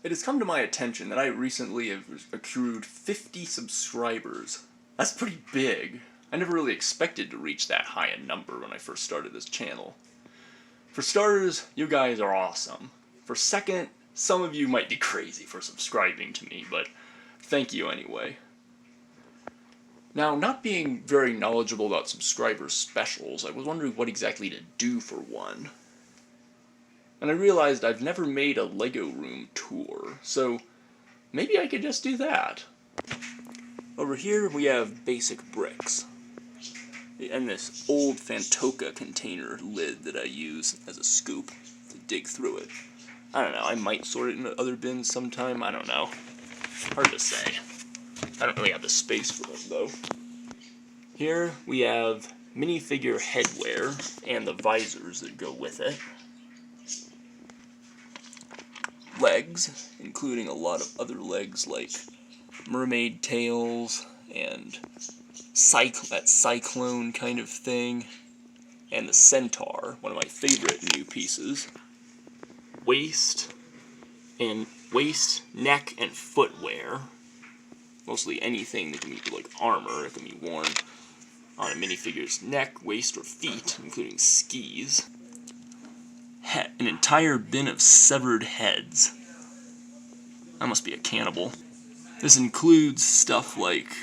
It has come to my attention that I recently have accrued 50 subscribers. That's pretty big. I never really expected to reach that high a number when I first started this channel. For starters, you guys are awesome. For second, some of you might be crazy for subscribing to me, but thank you anyway. Now, not being very knowledgeable about subscriber specials, I was wondering what exactly to do for one. And I realized I've never made a Lego room tour, so maybe I could just do that. Over here we have basic bricks, and this old Fantoka container lid that I use as a scoop to dig through it. I don't know, I might sort it into other bins sometime, I don't know. Hard to say. I don't really have the space for them though. Here we have minifigure headwear and the visors that go with it. Legs, including a lot of other legs like mermaid tails and that cyclone kind of thing, and the centaur, one of my favorite new pieces. Waist, neck, and footwear. Mostly anything that can be like armor that can be worn on a minifigure's neck, waist, or feet, including skis. An entire bin of severed heads. I must be a cannibal. This includes stuff like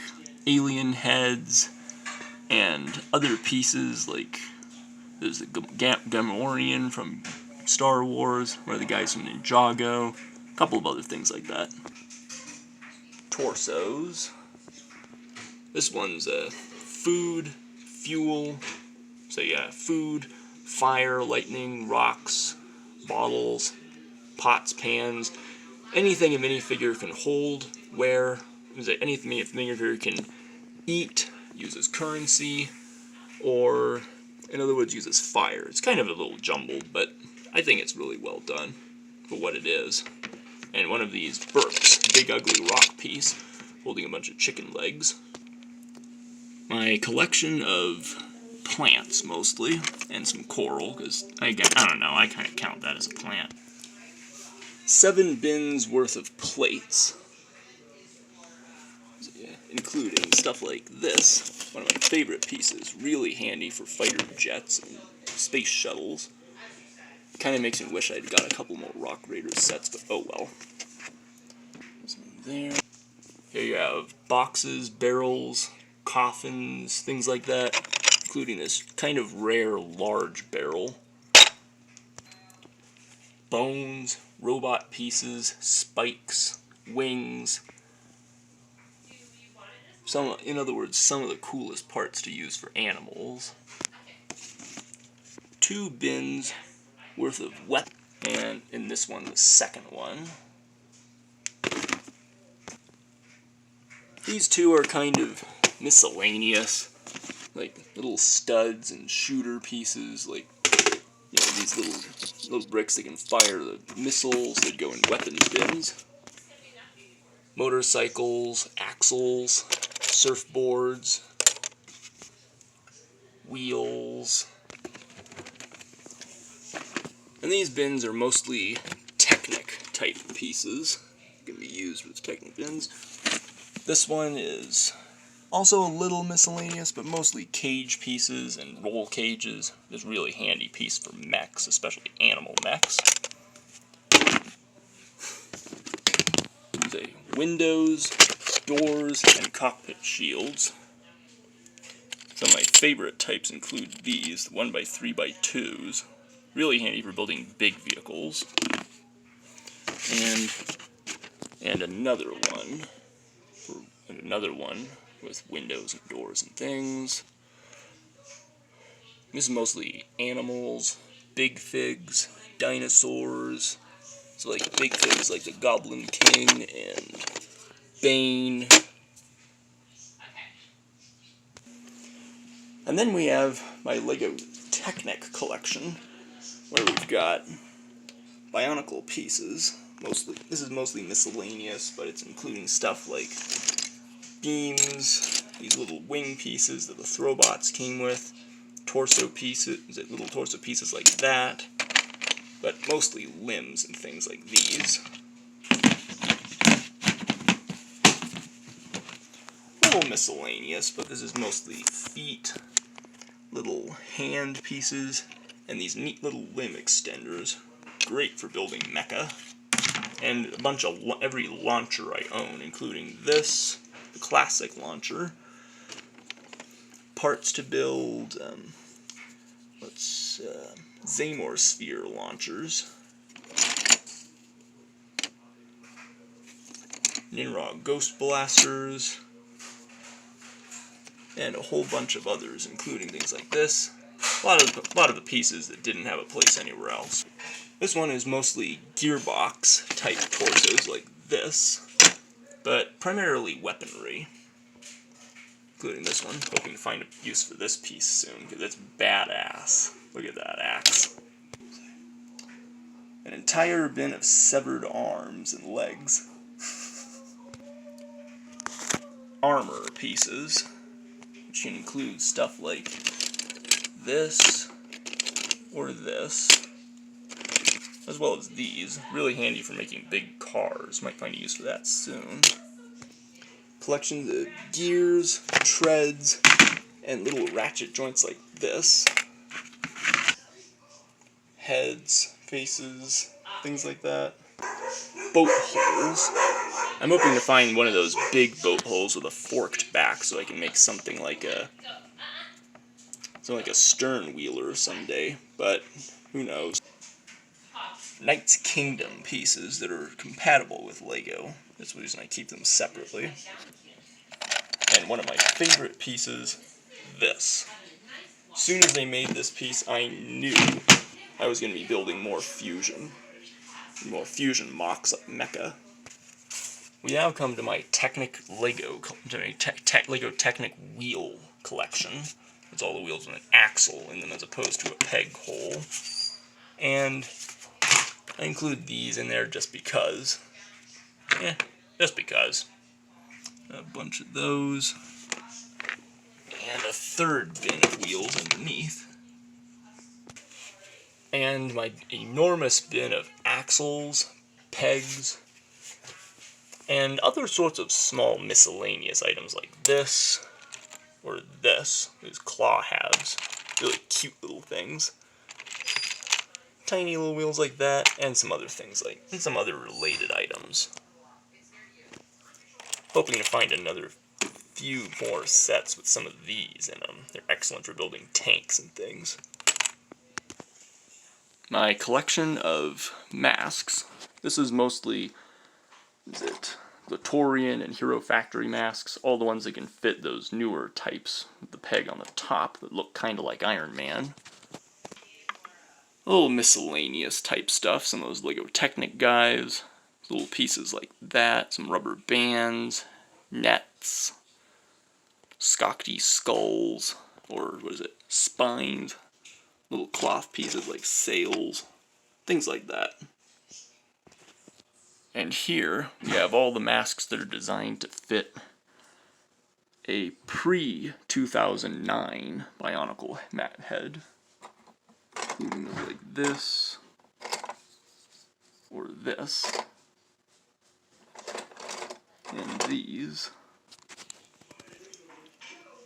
alien heads and other pieces like there's the Gamorrean from Star Wars, one of the guys from Ninjago, a couple of other things like that. Torsos. This one's food, fuel, so yeah, food, fire, lightning, rocks, bottles, pots, pans, anything a minifigure can hold, wear, anything a minifigure can eat, uses currency, or in other words uses fire. It's kind of a little jumbled, but I think it's really well done for what it is. And one of these Burks, big ugly rock piece, holding a bunch of chicken legs. My collection of plants, mostly, and some coral, because, I don't know, I kind of count that as a plant. 7 bins worth of plates, including stuff like this, one of my favorite pieces, really handy for fighter jets and space shuttles. Kind of makes me wish I'd got a couple more Rock Raiders sets, but oh well. There's one there. Here you have boxes, barrels, coffins, things like that, including this kind of rare large barrel. Bones, robot pieces, spikes, wings. In other words, some of the coolest parts to use for animals. 2 bins worth of weapons, and in this one, the second one. These two are kind of miscellaneous, like little studs and shooter pieces, like, you know, these little bricks that can fire the missiles that go in weapons bins. Motorcycles, axles, surfboards, wheels. And these bins are mostly Technic type pieces. Can be used with Technic bins. This one is also a little miscellaneous, but mostly cage pieces and roll cages. It's a really handy piece for mechs, especially animal mechs. There's windows, doors, and cockpit shields. Some of my favorite types include these, the 1x3x2s. Really handy for building big vehicles. And another one with windows and doors and things. This is mostly animals, big figs, dinosaurs. So like big figs like the Goblin King and Bane. And then we have my Lego Technic collection, where we've got Bionicle pieces. This is mostly miscellaneous, but it's including stuff like beams, these little wing pieces that the Throwbots came with, torso pieces, little torso pieces like that, but mostly limbs and things like these. little miscellaneous, but this is mostly feet, little hand pieces, and these neat little limb extenders. Great for building mecha. And a bunch of every launcher I own, including this, the classic launcher. Parts to build, Zamor sphere launchers. Ninra ghost blasters. And a whole bunch of others, including things like this. A lot of the pieces that didn't have a place anywhere else. This one is mostly gearbox type torsos like this, but primarily weaponry, including this one. Hoping to find a use for this piece soon, because it's badass. Look at that axe. An entire bin of severed arms and legs. Armor pieces, which can include stuff like this or this, as well as these. Really handy for making big cars. Might find a use for that soon. Collections of gears, treads, and little ratchet joints like this. Heads, faces, things like that. Boat holes. I'm hoping to find one of those big boat holes with a forked back so I can make something like a stern wheeler someday, but who knows. Knight's Kingdom pieces that are compatible with Lego. That's the reason I keep them separately. And one of my favorite pieces, this. As soon as they made this piece, I knew I was going to be building more fusion. More fusion mocks up mecha. We now come to my Technic Lego Technic wheel collection. It's all the wheels with an axle in them as opposed to a peg hole. And I include these in there just because. Just because. A bunch of those. And a third bin of wheels underneath. And my enormous bin of axles, pegs, and other sorts of small miscellaneous items like this, or this, these claw halves. Really cute little things. Tiny little wheels like that, and some other things and some other related items. Hoping to find another few more sets with some of these in them. They're excellent for building tanks and things. My collection of masks. This is mostly, Latorian and Hero Factory masks, all the ones that can fit those newer types with the peg on the top that look kind of like Iron Man. A little miscellaneous type stuff, some of those Lego Technic guys, little pieces like that, some rubber bands, nets, Skokti skulls, or spines, little cloth pieces like sails, things like that. And here we have all the masks that are designed to fit a pre-2009 Bionicle mat head. Including those like this, or this, and these.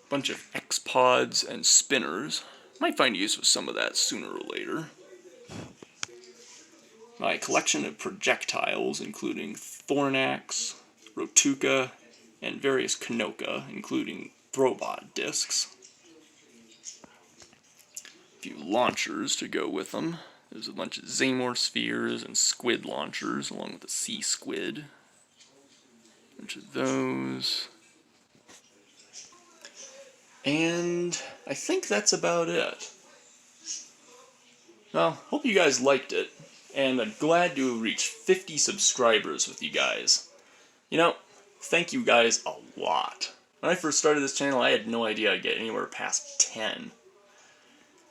Bunch of X-Pods and spinners. Might find use with some of that sooner or later. My collection of projectiles, including Thornax, Rotuka, and various Kanoka, including Throwbot discs. A few launchers to go with them. There's a bunch of Zamor spheres and squid launchers, along with a sea squid. A bunch of those. And I think that's about it. Well, hope you guys liked it, and I'm glad to have reached 50 subscribers with you guys. You know, thank you guys a lot. When I first started this channel, I had no idea I'd get anywhere past 10.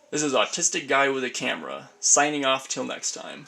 This is Autistic Guy with a Camera, signing off till next time.